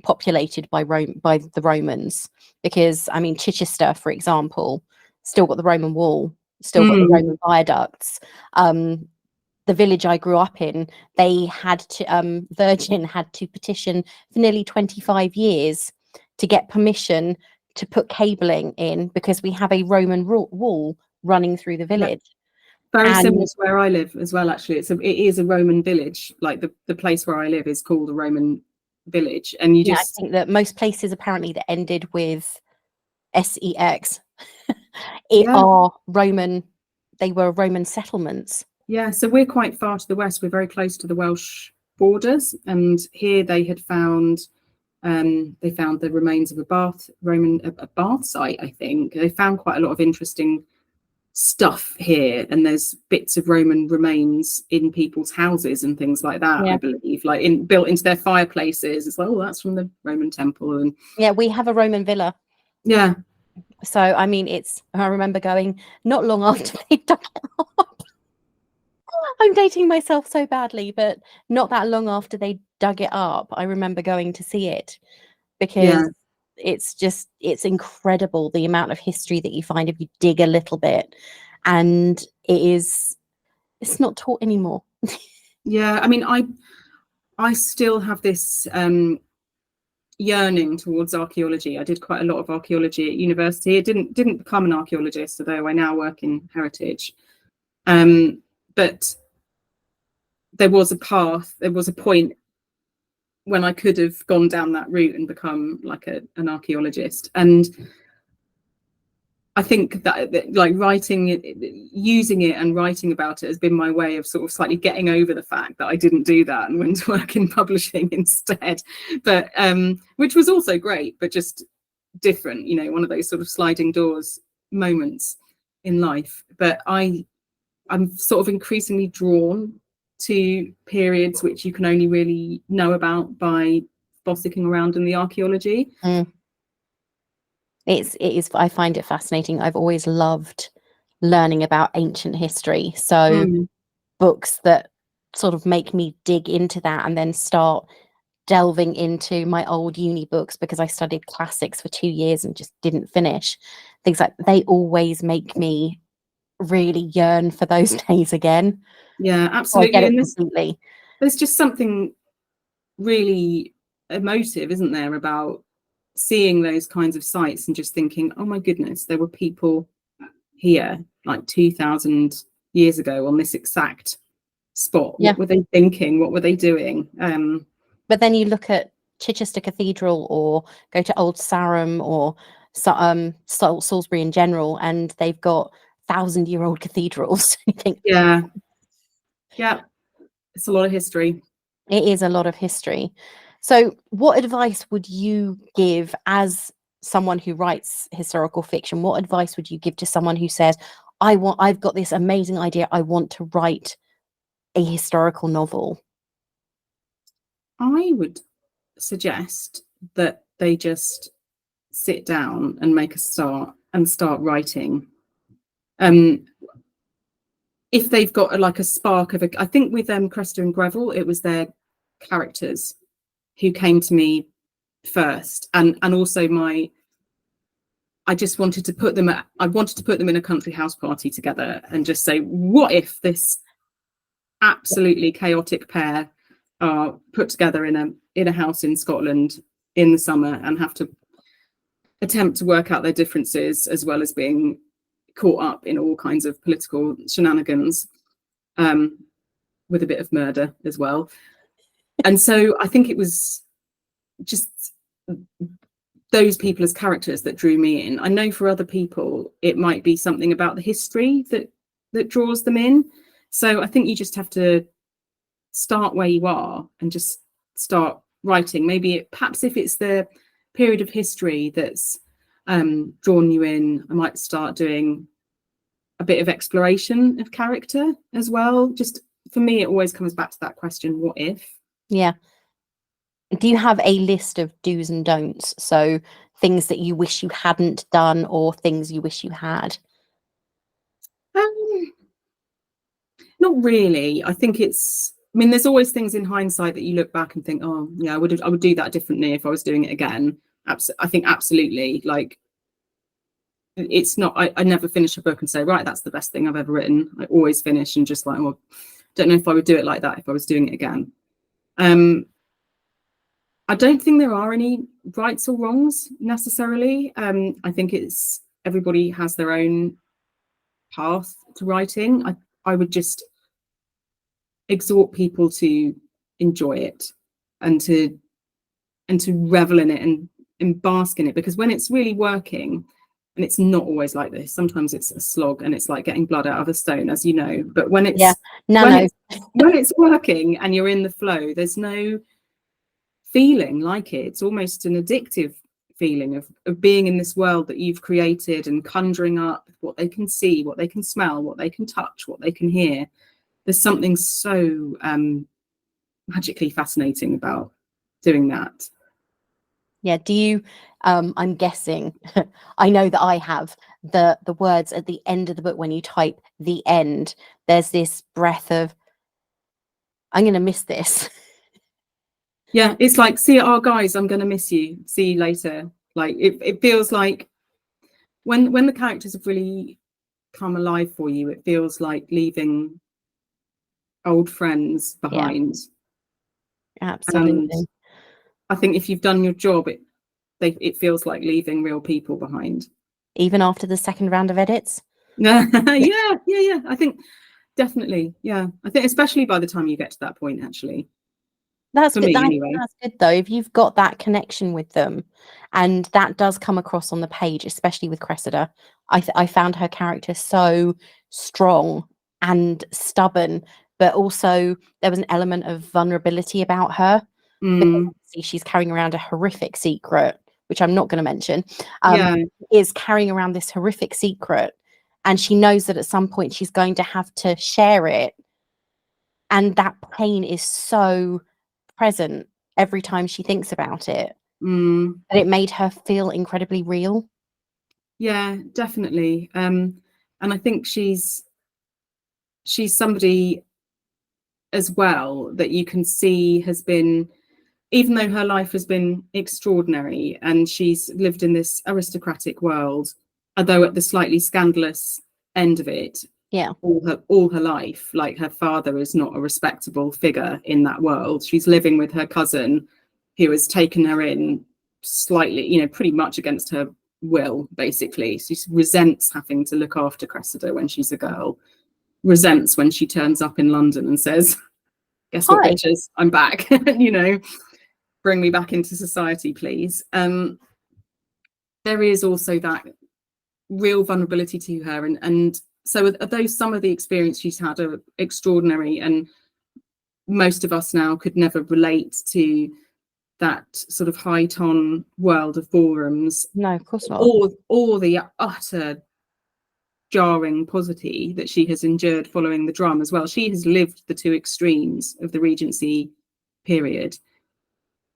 populated by the Romans. Because, I mean, Chichester, for example, still got the Roman wall, still got the Roman viaducts. The village I grew up in, they had to Virgin had to petition for nearly 25 years to get permission to put cabling in, because we have a Roman wall running through the village. Very similar to where I live as well, actually. It is a Roman village. Like the place where I live is called a Roman village. And you just... I think that most places apparently that ended with SEX are Roman. They were Roman settlements. Yeah, so we're quite far to the west. We're very close to the Welsh borders, and here they had found the remains of a Bath site, I think. They found quite a lot of interesting stuff here, and there's bits of Roman remains in people's houses and things like that, I believe, like built into their fireplaces. It's like, oh, that's from the Roman temple. And we have a Roman villa. Yeah. So, I mean, I remember going not long after they dug it up. I'm dating myself so badly, but not that long after they dug it up, I remember going to see it, because it's incredible the amount of history that you find if you dig a little bit, and it's not taught anymore. Yeah, I mean, I still have this yearning towards archaeology. I did quite a lot of archaeology at university. I didn't become an archaeologist, although I now work in heritage. But there was a path, there was a point when I could have gone down that route and become like an archaeologist. And I think that like writing it, using it and writing about it has been my way of sort of slightly getting over the fact that I didn't do that and went to work in publishing instead. But which was also great, but just different, you know, one of those sort of sliding doors moments in life. But I'm sort of increasingly drawn to periods which you can only really know about by bossicking around in the archaeology. It is, I find it fascinating. I've always loved learning about ancient history. So books that sort of make me dig into that and then start delving into my old uni books, because I studied classics for 2 years and just didn't finish. Things like they always make me really yearn for those days again. Yeah, absolutely. I get it completely. There's just something really emotive, isn't there, about seeing those kinds of sites and just thinking, oh my goodness, there were people here like 2,000 years ago on this exact spot. What were they thinking? What were they doing? But then you look at Chichester Cathedral or go to Old Sarum or Salisbury in general, and they've got 1,000-year-old cathedrals. You think, yeah, it's a lot of history. It is a lot of history. So what advice would you give as someone who writes historical fiction? What advice would you give to someone who says, I've got this amazing idea, I want to write a historical novel? I would suggest that they just sit down and make a start and start writing. If they've got like a spark of I think with Cressida and Greville, it was their characters who came to me first, and also I just wanted to put them in a country house party together and just say, what if this absolutely chaotic pair are put together in a house in Scotland in the summer and have to attempt to work out their differences, as well as being caught up in all kinds of political shenanigans, with a bit of murder as well. And so I think it was just those people as characters that drew me in. I know for other people it might be something about the history that draws them in. So I think you just have to start where you are and just start writing. Perhaps if it's the period of history that's drawn you in, I might start doing a bit of exploration of character as well. Just for me, it always comes back to that question, what if? Yeah. Do you have a list of do's and don'ts? So things that you wish you hadn't done or things you wish you had? Not really. I think there's always things in hindsight that you look back and think, oh yeah, I would do that differently if I was doing it again. I think absolutely. Like, it's not, I never finish a book and say, right, that's the best thing I've ever written. I always finish and just like, well, don't know if I would do it like that if I was doing it again. I don't think there are any rights or wrongs necessarily. I think everybody has their own path to writing. I would just exhort people to enjoy it and to revel in it and bask in it, because when it's really working, and it's not always like this, sometimes it's a slog and it's like getting blood out of a stone, as you know, but when it's when it's working and you're in the flow, there's no feeling like it. It's almost an addictive feeling of being in this world that you've created and conjuring up what they can see, what they can smell, what they can touch, what they can hear. There's something so magically fascinating about doing that. Yeah. Do you, I'm guessing, I know that I have the words at the end of the book, when you type the end, there's this breath of, I'm going to miss this. Yeah, it's like, see, guys, I'm going to miss you. See you later. Like it feels like when the characters have really come alive for you, it feels like leaving old friends behind. Yeah. Absolutely. I think if you've done your job, it feels like leaving real people behind. Even after the second round of edits? Yeah. I think definitely. Yeah. I think especially by the time you get to that point, actually. That's For good. me, anyway. That's good though. If you've got that connection with them, and that does come across on the page, especially with Cressida. I found her character so strong and stubborn, but also there was an element of vulnerability about her, because obviously she's carrying around a horrific secret, which I'm not going to mention. Yeah. Is carrying around this horrific secret, and she knows that at some point she's going to have to share it, and that pain is so present every time she thinks about it, but it made her feel incredibly real. Yeah, definitely. And I think she's somebody as well that you can see has been, even though her life has been extraordinary and she's lived in this aristocratic world, although at the slightly scandalous end of it, Yeah. all her life, like her father is not a respectable figure in that world. She's living with her cousin who has taken her in slightly, pretty much against her will, basically. She resents having to look after Cressida when she's a girl, resents when she turns up in London and says, guess what, Hi. bitches, I'm back. Bring me back into society, please. There is also that real vulnerability to her, and so although some of the experience she's had are extraordinary, and most of us now could never relate to that sort of high ton world of ballrooms, No, of course not. or the utter jarring poverty that she has endured following the drum as well. She has lived the two extremes of the Regency period,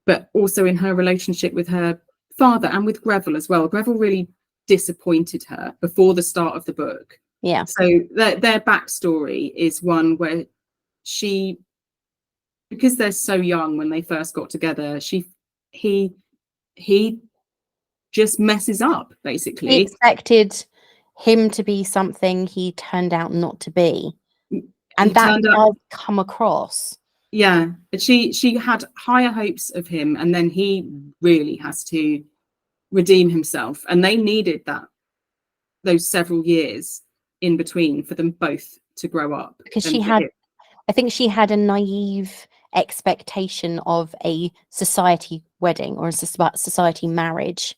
but also in her relationship with her father and with Greville as well. Greville really disappointed her before the start of the book. Yeah. So their backstory is one where she, because they're so young when they first got together, he just messes up, He basically. expected him to be something he turned out not to be. And He that turned up, does come across. yeah. But she had higher hopes of him, and then he really has to redeem himself. And they needed those several years in between for them both to grow up. Because And for him. I think she had a naive expectation of a society wedding or a society marriage.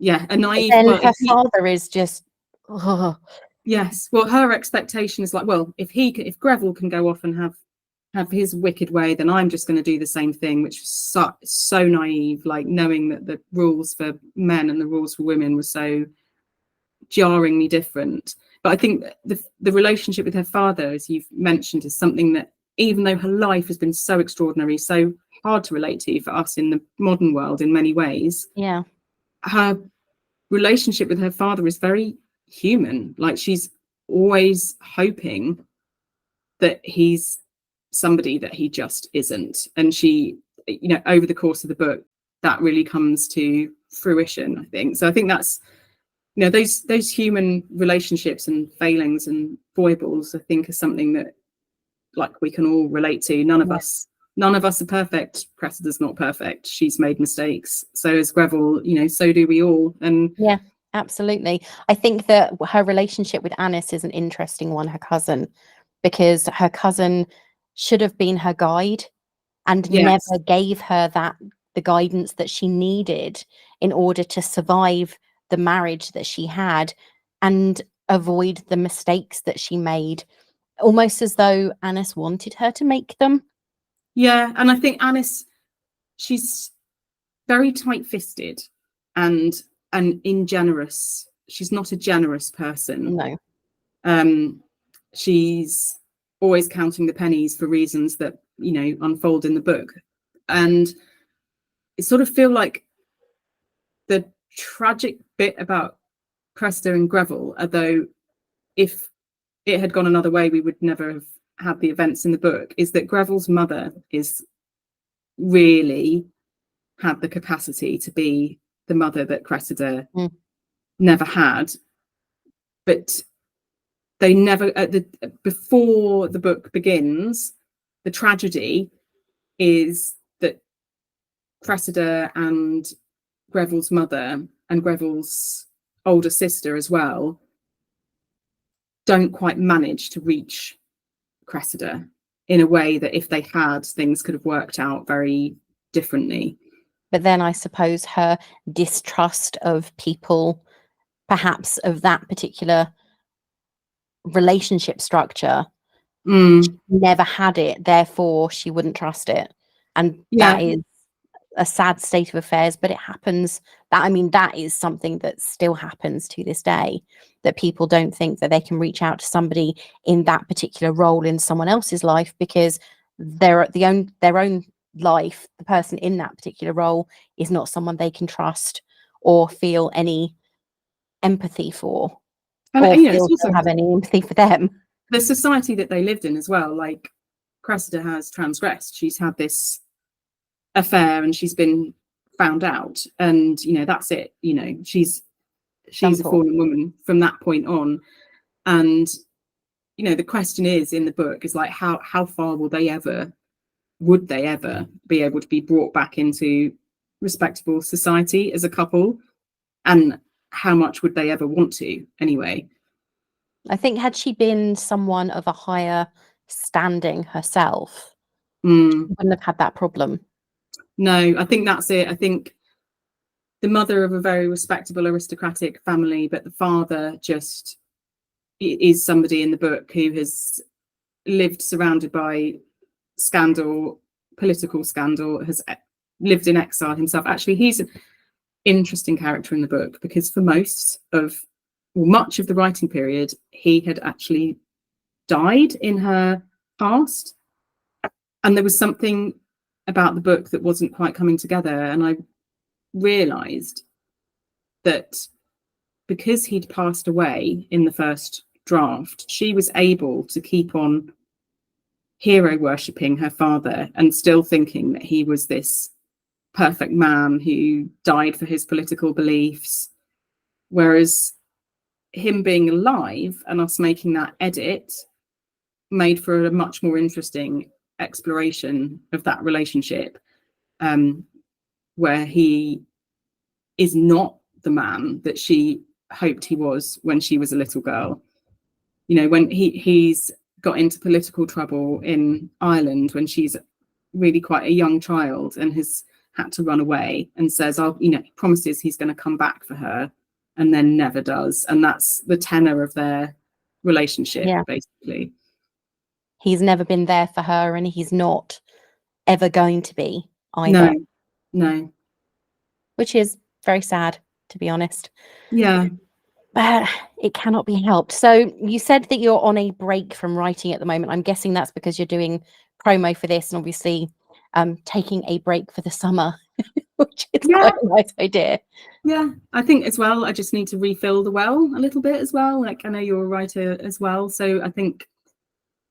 Yeah, a naive. Then Well, her father is just, ugh. Yes. Well, her expectation is like, well, if Greville can go off and have his wicked way, then I'm just going to do the same thing, which was so naive, like knowing that the rules for men and the rules for women were so jarringly different. But I think the relationship with her father, as you've mentioned, is something that, even though her life has been so extraordinary, so hard to relate to for us in the modern world in many ways, Yeah. her relationship with her father is very human. Like, she's always hoping that he's somebody that he just isn't. And she, over the course of the book, that really comes to fruition, I think. So I think that's, those human relationships and failings and foibles, I think, are something that, like, we can all relate to. None of us are perfect. Cressida's not perfect. She's made mistakes. So is Greville, so do we all. And yeah, absolutely. I think that her relationship with Anis is an interesting one, her cousin, because her cousin should have been her guide and yes, never gave her the guidance that she needed in order to survive the marriage that she had and avoid the mistakes that she made, almost as though Anis wanted her to make them. yeah. And I think Anis, she's very tight-fisted and ingenerous. She's not a generous person. No. She's always counting the pennies for reasons that unfold in the book, and it sort of feel like the tragic bit about Cressida and Greville, although if it had gone another way we would never have had the events in the book, is that Greville's mother is really had the capacity to be the mother that Cressida never had. But they never, before the book begins, the tragedy is that Cressida and Greville's mother and Greville's older sister as well don't quite manage to reach Cressida in a way that if they had, things could have worked out very differently. But then I suppose her distrust of people, perhaps of that particular relationship structure, she never had it, therefore she wouldn't trust it. And that is a sad state of affairs, but it happens. That is something that still happens to this day, that people don't think that they can reach out to somebody in that particular role in someone else's life, because their own life, the person in that particular role, is not someone they can trust or feel any empathy for, and or you know, feel also have any empathy for them. The society that they lived in as well. Like, Cressida has transgressed. She's had this affair and she's been found out, and you know, that's it. You know, she's a fallen woman from that point on. And you know, the question is in the book is like, how far would they ever be able to be brought back into respectable society as a couple, and how much would they ever want to anyway? I think had she been someone of a higher standing herself, she wouldn't have had that problem. No, I think that's it. I think the mother of a very respectable aristocratic family, but the father just is somebody in the book who has lived surrounded by scandal, political scandal, has lived in exile himself. Actually, he's an interesting character in the book, because for much of the writing period, he had actually died in her past, and there was something about the book that wasn't quite coming together. And I realized that because he'd passed away in the first draft, she was able to keep on hero worshipping her father and still thinking that he was this perfect man who died for his political beliefs, whereas him being alive and us making that edit made for a much more interesting exploration of that relationship, where he is not the man that she hoped he was when she was a little girl. You know, when he's got into political trouble in Ireland when she's really quite a young child and has had to run away, and says, promises he's going to come back for her, and then never does. And that's the tenor of their relationship, basically. He's never been there for her, and he's not ever going to be either. No. Which is very sad, to be honest. Yeah. But it cannot be helped. So you said that you're on a break from writing at the moment. I'm guessing that's because you're doing promo for this, and obviously taking a break for the summer, which is quite a nice idea. Yeah, I think as well, I just need to refill the well a little bit as well. Like, I know you're a writer as well, so I think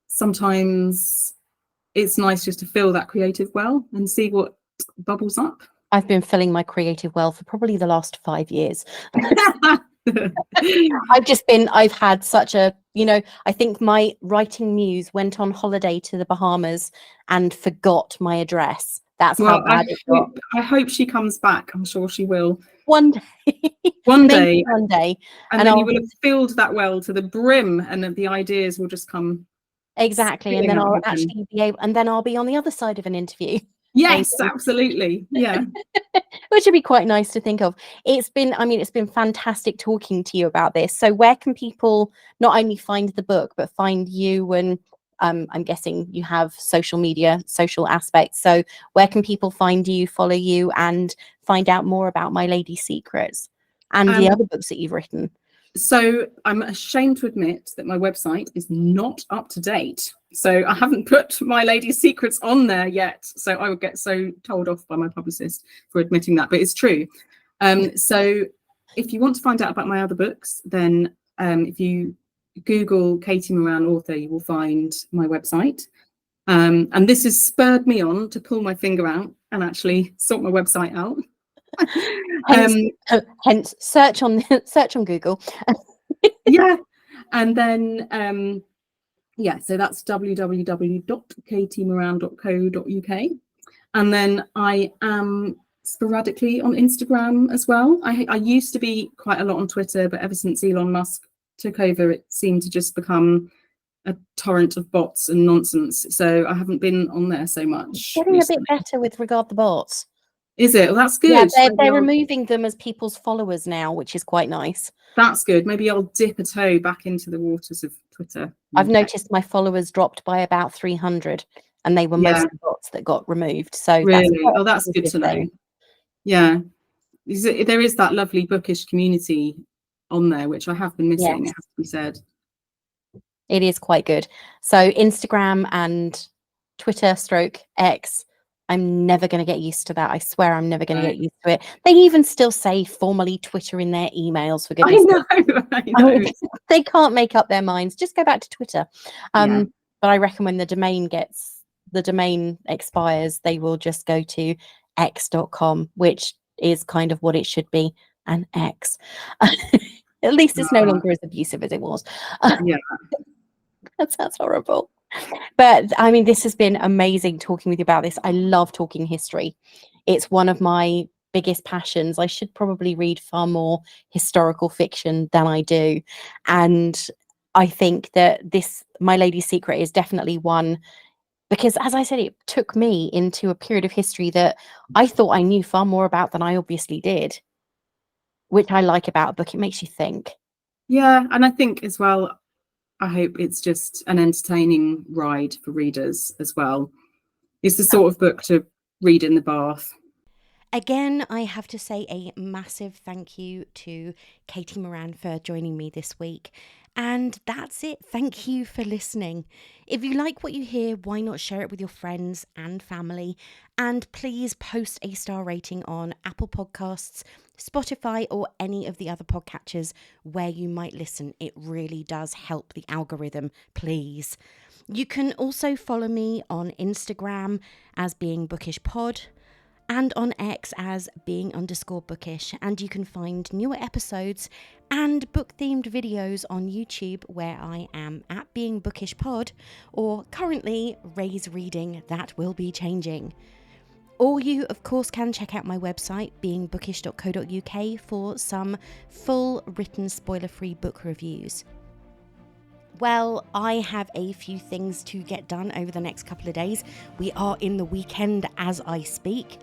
sometimes it's nice just to fill that creative well and see what bubbles up. I've been filling my creative well for probably the last 5 years. I've had such a, I think my writing muse went on holiday to the Bahamas and forgot my address. That's how bad it got. I hope she comes back. I'm sure she will. One day. One day. And then you will have filled that well to the brim, and the ideas will just come. Exactly. And then I'll actually be able, and then I'll be on the other side of an interview. Yes, absolutely. Yeah. Which would be quite nice to think of. It's been fantastic talking to you about this. So where can people not only find the book, but find you? And I'm guessing you have social media, social aspects. So where can people find you, follow you, and find out more about My Lady Secrets and the other books that you've written? So I'm ashamed to admit that my website is not up to date. So I haven't put My Lady Secrets on there yet. So I would get so told off by my publicist for admitting that, but it's true. So if you want to find out about my other books, then if you Google Katy Moran author, you will find my website. And this has spurred me on to pull my finger out and actually sort my website out. Hence search on Google. Yeah, and then so that's www.katymoran.co.uk. And then I am sporadically on Instagram as well. I used to be quite a lot on Twitter, but ever since Elon Musk took over, it seemed to just become a torrent of bots and nonsense. So I haven't been on there so much Getting recently. a bit better with regard to bots. Is it? Well, that's good. Yeah, they're removing them as people's followers now, which is quite nice. That's good. Maybe I'll dip a toe back into the waters of Twitter. I've noticed my followers dropped by about 300, and they were mostly bots that got removed. So really, that's good to know. Yeah, there is that lovely bookish community on there, which I have been missing. Yes. It has to be said. It is quite good. So Instagram and Twitter / X, I'm never going to get used to that. I swear I'm never going to get used to it. They even still say formally Twitter in their emails, for goodness sake. I know. They can't make up their minds. Just go back to Twitter. But I reckon when the domain expires, they will just go to x.com, which is kind of what it should be, an X. At least it's no longer as abusive as it was. That sounds horrible. But I mean, this has been amazing talking with you about this. I love talking history. It's one of my biggest passions. I should probably read far more historical fiction than I do. And I think that My Lady's Secret is definitely one, because as I said, it took me into a period of history that I thought I knew far more about than I obviously did, which I like about a book. It makes you think. Yeah, and I think as well, I hope it's just an entertaining ride for readers as well. It's the sort of book to read in the bath. Again, I have to say a massive thank you to Katy Moran for joining me this week. And that's it. Thank you for listening. If you like what you hear, why not share it with your friends and family? And please post a star rating on Apple Podcasts, Spotify, or any of the other podcatchers where you might listen. It really does help the algorithm, please. You can also follow me on Instagram as Being Bookish Pod, and on X as being_bookish. And you can find newer episodes and book-themed videos on YouTube, where I am at Being Bookish Pod, or currently Ray's Reading. That will be changing. Or you, of course, can check out my website, beingbookish.co.uk, for some full written spoiler-free book reviews. Well, I have a few things to get done over the next couple of days. We are in the weekend as I speak,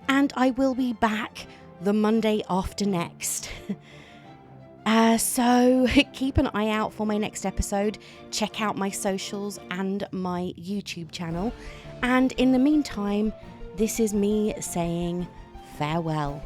and I will be back the Monday after next. So keep an eye out for my next episode. Check out my socials and my YouTube channel. And in the meantime, this is me saying farewell.